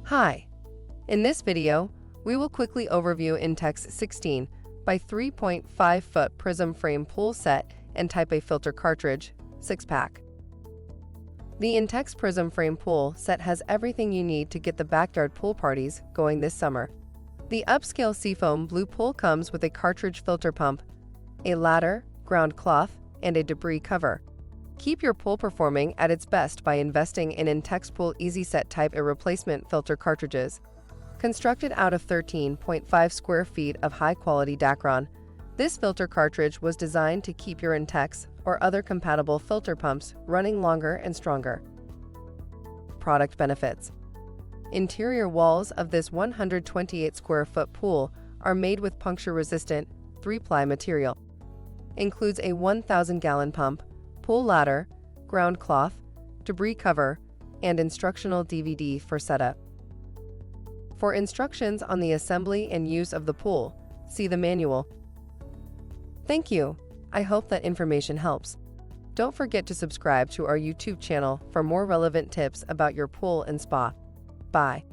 Hi! In this video, we will quickly overview Intex 16 by 3.5 foot Prism frame pool set and Type A filter cartridge 6-pack. The Intex Prism frame pool set has everything you need to get the backyard pool parties going this summer. The upscale seafoam blue pool comes with a cartridge filter pump, a ladder, ground cloth, and a debris cover. Keep your pool performing at its best by investing in Intex Pool Easy Set Type A replacement filter cartridges. Constructed out of 13.5 square feet of high-quality Dacron, this filter cartridge was designed to keep your Intex or other compatible filter pumps running longer and stronger. Product benefits. Interior walls of this 128 square foot pool are made with puncture-resistant 3-ply material. Includes a 1,000-gallon pump, pool ladder, ground cloth, debris cover, and instructional DVD for setup. For instructions on the assembly and use of the pool, see the manual. Thank you. I hope that information helps. Don't forget to subscribe to our YouTube channel for more relevant tips about your pool and spa. Bye.